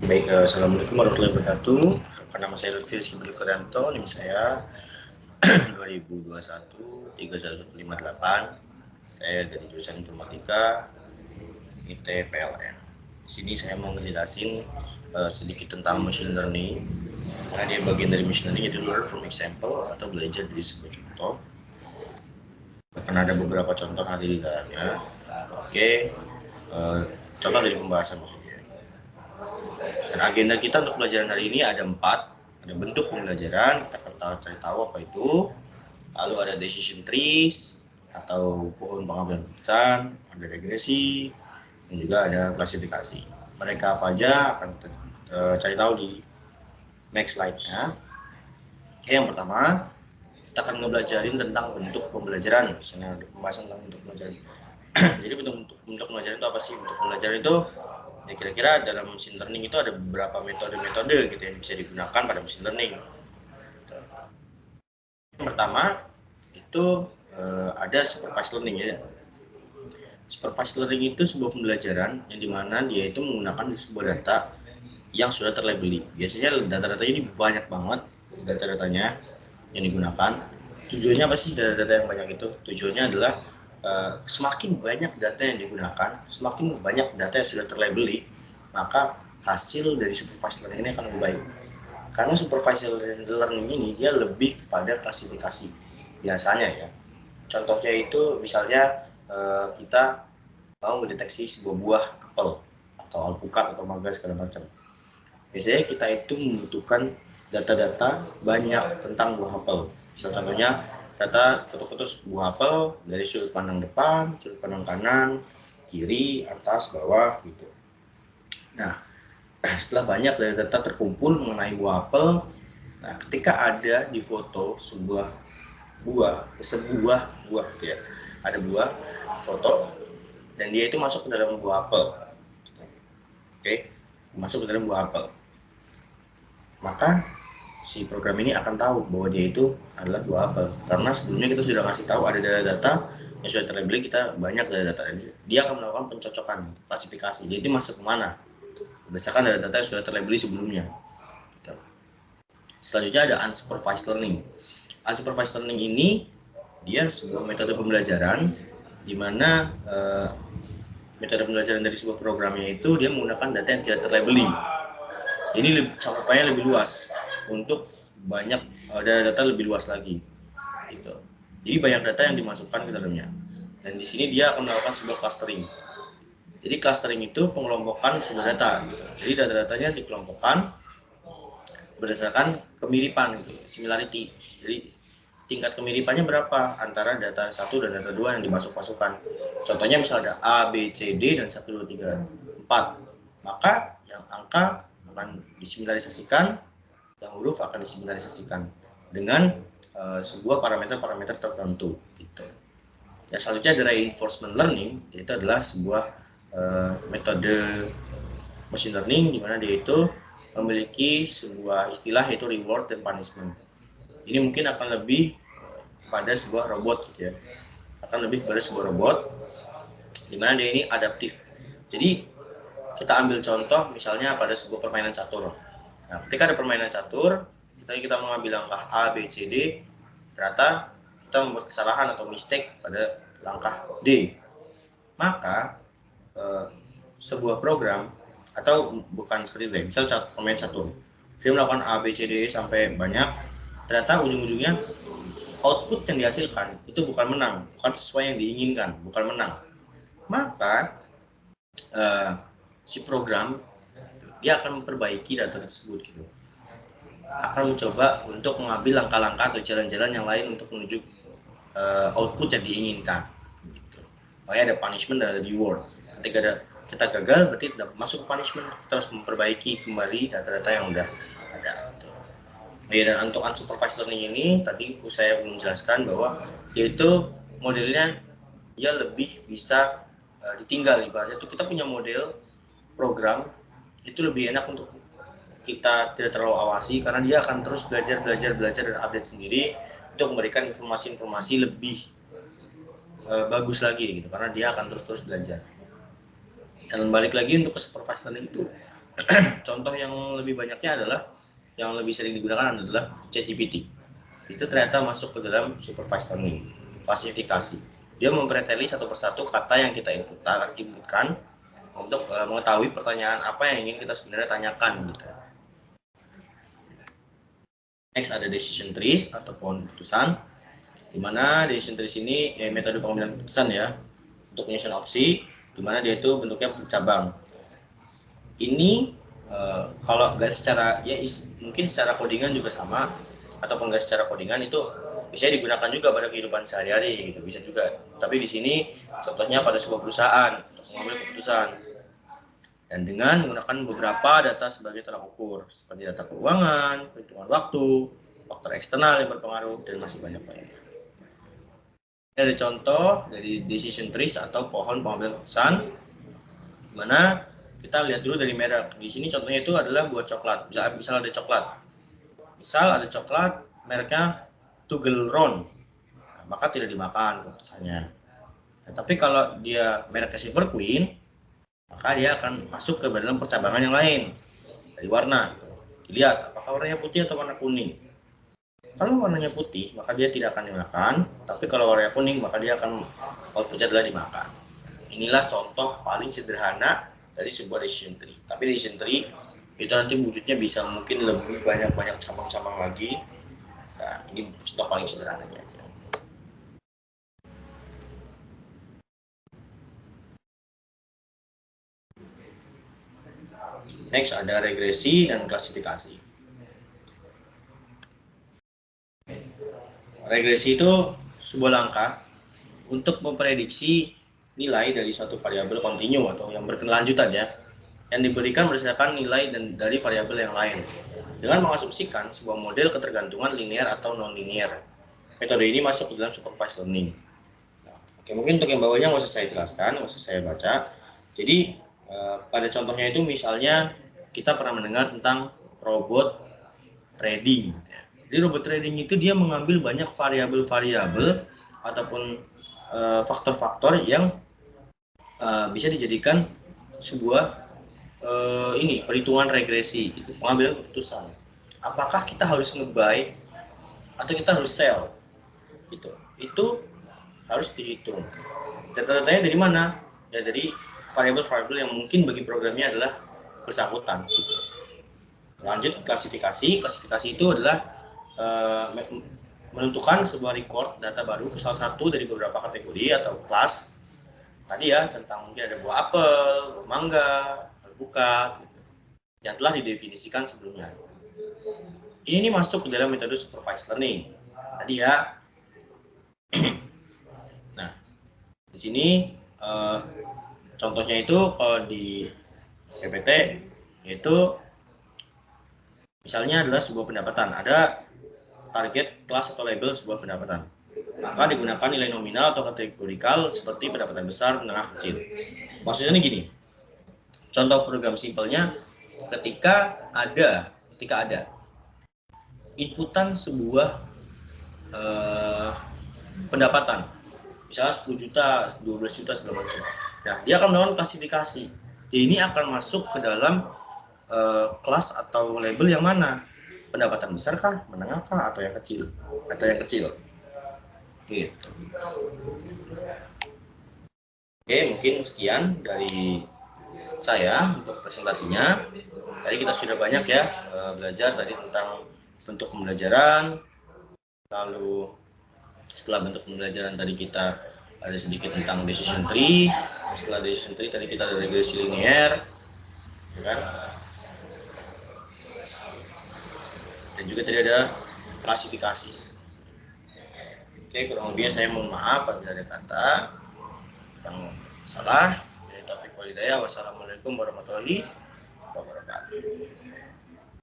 Baik, Assalamualaikum warahmatullahi wabarakatuh. Nama saya Lutfi Rizky Krianto, NIM saya 2021 31158. Saya dari jurusan Informatika ITPLN. Di sini saya mau ngejelasin sedikit tentang machine learning. Karena dia bagian dari machine learning, jadi learn from example atau belajar dari sebuah contoh. Akan ada beberapa contoh nanti di dalamnya. Oke, contoh dari pembahasan maksudnya. Dan agenda kita untuk pelajaran hari ini ada 4. Ada bentuk pembelajaran, kita akan cari tahu apa itu. Lalu ada decision trees atau pohon pengambilan keputusan, ada regresi, dan juga ada klasifikasi. Mereka apa aja akan kita cari tahu di next slide-nya. Oke, yang pertama kita akan ngebelajarin tentang bentuk pembelajaran. Misalnya ada pembahasan tentang bentuk pembelajaran. Jadi bentuk pembelajaran itu apa sih? Bentuk pembelajaran itu ya kira-kira dalam machine learning itu ada beberapa metode-metode gitu yang bisa digunakan pada machine learning. Yang pertama itu ada supervised learning ya. Supervised learning itu sebuah pembelajaran yang dimana dia itu menggunakan sebuah data yang sudah terlabeli. Biasanya data-datanya ini banyak banget data-datanya yang digunakan. Tujuannya apa sih data-data yang banyak itu? Tujuannya adalah semakin banyak data yang digunakan, semakin banyak data yang sudah terlabeli, maka hasil dari supervised learning ini akan lebih baik. Karena supervised learning ini dia lebih kepada klasifikasi biasanya ya. Contohnya itu misalnya kita mau mendeteksi sebuah buah apel atau alpukat atau mangga segala macam. Biasanya kita itu membutuhkan data-data banyak tentang buah apel. Misal contohnya data foto-foto buah apel dari sudut pandang depan, sudut pandang kanan, kiri, atas, bawah gitu. Nah, setelah banyak data terkumpul mengenai buah apel, nah ketika ada di foto sebuah buah gitu ya, ada buah foto dan dia itu masuk ke dalam buah apel. Oke, masuk ke dalam buah apel. Maka si program ini akan tahu bahwa dia itu adalah buah apel. Karena sebelumnya kita sudah ngasih tahu ada data-data yang sudah terlabel, kita banyak data-data. Dia akan melakukan pencocokan, klasifikasi. Dia itu masuk kemana? Berdasarkan data-data yang sudah terlabel sebelumnya. Selanjutnya ada unsupervised learning. Unsupervised learning ini dia sebuah metode pembelajaran di mana metode pembelajaran dari sebuah programnya itu dia menggunakan data yang tidak terlabeli. Ini cakupannya lebih luas untuk banyak data lebih luas lagi. Gitu. Jadi banyak data yang dimasukkan ke dalamnya. Dan di sini dia akan melakukan sebuah clustering. Jadi clustering itu pengelompokan sebuah data. Gitu. Jadi data-datanya dikelompokkan berdasarkan kemiripan, gitu, similarity. Jadi tingkat kemiripannya berapa antara data 1 dan data 2 yang dimasuk-masukkan. Contohnya misalnya ada A, B, C, D dan 1, 2, 3, 4. Maka yang angka akan disimilarisasikan, yang huruf akan disimilarisasikan dengan sebuah parameter-parameter tertentu gitu. Ya, selanjutnya ada reinforcement learning, yaitu adalah sebuah metode machine learning di mana dia itu memiliki sebuah istilah yaitu reward dan punishment. Ini mungkin akan lebih kepada sebuah robot gitu ya. Akan lebih kepada sebuah robot di mana dia ini adaptif. Jadi kita ambil contoh misalnya pada sebuah permainan catur. Nah, ketika ada permainan catur, kita mengambil langkah A, B, C, D, ternyata kita membuat kesalahan atau mistake pada langkah D. Maka sebuah program atau bukan seperti itu, misal pemain catur, dia melakukan A, B, C, D sampai banyak, ternyata ujung-ujungnya output yang dihasilkan itu bukan menang, bukan sesuai yang diinginkan, bukan menang. Maka si program dia akan memperbaiki data tersebut gitu. Akan mencoba untuk mengambil langkah-langkah atau jalan-jalan yang lain untuk menuju output yang diinginkan. Gitu. Makanya ada punishment dan ada reward. Ketika kita gagal berarti masuk ke punishment, kita harus memperbaiki kembali data-data yang udah ada. Gitu. Ya, dan untuk unsupervised learning ini tadi saya belum jelaskan bahwa yaitu modelnya dia lebih bisa ditinggal. Ibaratnya itu kita punya model program itu lebih enak untuk kita tidak terlalu awasi karena dia akan terus belajar dan update sendiri untuk memberikan informasi-informasi lebih bagus lagi gitu karena dia akan terus belajar. Dan balik lagi untuk ke supervised learning itu contoh yang lebih banyaknya adalah yang lebih sering digunakan adalah ChatGPT. Itu ternyata masuk ke dalam supervised learning, klasifikasi. Dia mempreteli satu persatu kata yang kita inputkan untuk mengetahui pertanyaan apa yang ingin kita sebenarnya tanyakan gitu. Next ada decision trees atau pohon keputusan, di mana decision trees ini metode pengambilan keputusan ya untuk penyusunan opsi, di mana dia itu bentuknya bercabang. Ini kalau nggak secara mungkin secara codingan juga sama, ataupun nggak secara codingan itu bisa digunakan juga pada kehidupan sehari-hari gitu, bisa juga. Tapi di sini contohnya pada sebuah perusahaan untuk mengambil keputusan, dan dengan menggunakan beberapa data sebagai tolak ukur seperti data keuangan, perhitungan waktu, faktor eksternal yang berpengaruh, dan masih banyak lainnya. Ini ada contoh dari decision trees atau pohon pengambilan keputusan, di mana kita lihat dulu dari merek. Di sini contohnya itu adalah buah coklat. Misal ada coklat. Misal ada coklat mereknya Toblerone, maka tidak dimakan keputusannya. Nah, tapi kalau dia mereknya Silver Queen, maka dia akan masuk ke dalam percabangan yang lain. Dari warna, dilihat apakah warnanya putih atau warna kuning. Kalau warnanya putih, maka dia tidak akan dimakan. Tapi kalau warnanya kuning, maka dia akan outputnya adalah dimakan. Inilah contoh paling sederhana dari sebuah decision tree. Tapi decision tree itu nanti wujudnya bisa mungkin lebih banyak cabang-cabang lagi. Nah, ini contoh paling sederhananya aja. Next ada regresi dan klasifikasi. Regresi itu sebuah langkah untuk memprediksi nilai dari suatu variabel kontinu atau yang berkelanjutan ya, yang diberikan berdasarkan nilai dari variabel yang lain dengan mengasumsikan sebuah model ketergantungan linear atau non-linear. Metode ini masuk ke dalam supervised learning. Nah, oke, mungkin untuk yang bawahnya nggak usah saya jelaskan, nggak usah saya baca. Jadi pada contohnya itu misalnya kita pernah mendengar tentang robot trading. Jadi robot trading itu dia mengambil banyak variabel-variabel ataupun faktor-faktor yang bisa dijadikan sebuah perhitungan regresi, itu pengambilan keputusan. Apakah kita harus nge-buy atau kita harus sell? Itu harus dihitung. Data-datanya dari mana? Ya dari variabel-variabel yang mungkin bagi programnya adalah bersangkutan. Gitu. Lanjut klasifikasi. Klasifikasi itu adalah menentukan sebuah record data baru ke salah satu dari beberapa kategori atau kelas. Tadi ya tentang mungkin ada buah apel, buah mangga, alpukat, gitu, yang telah didefinisikan sebelumnya. Ini masuk ke dalam metode supervised learning. Tadi ya. Nah, di sini contohnya itu kalau di PPT yaitu misalnya adalah sebuah pendapatan, ada target kelas atau label sebuah pendapatan. Maka digunakan nilai nominal atau kategorikal seperti pendapatan besar, menengah, kecil. Maksudnya gini, contoh program simpelnya ketika ada inputan sebuah pendapatan, misalnya 10 juta, 12 juta, segala macam. Nah, dia akan melakukan klasifikasi. Ini akan masuk ke dalam kelas atau label yang mana? Pendapatan besar kah, menengah kah, atau yang kecil? Gitu. Oke, mungkin sekian dari saya untuk presentasinya. Tadi kita sudah banyak ya belajar tadi tentang bentuk pembelajaran. Lalu setelah bentuk pembelajaran tadi kita ada sedikit tentang decision tree. Setelah decision tree tadi kita ada regresi linear, kan? Dan juga tadi ada klasifikasi. Oke, kurang lebihnya saya mohon maaf apabila ada kata yang salah. Wassalamualaikum warahmatullahi wabarakatuh.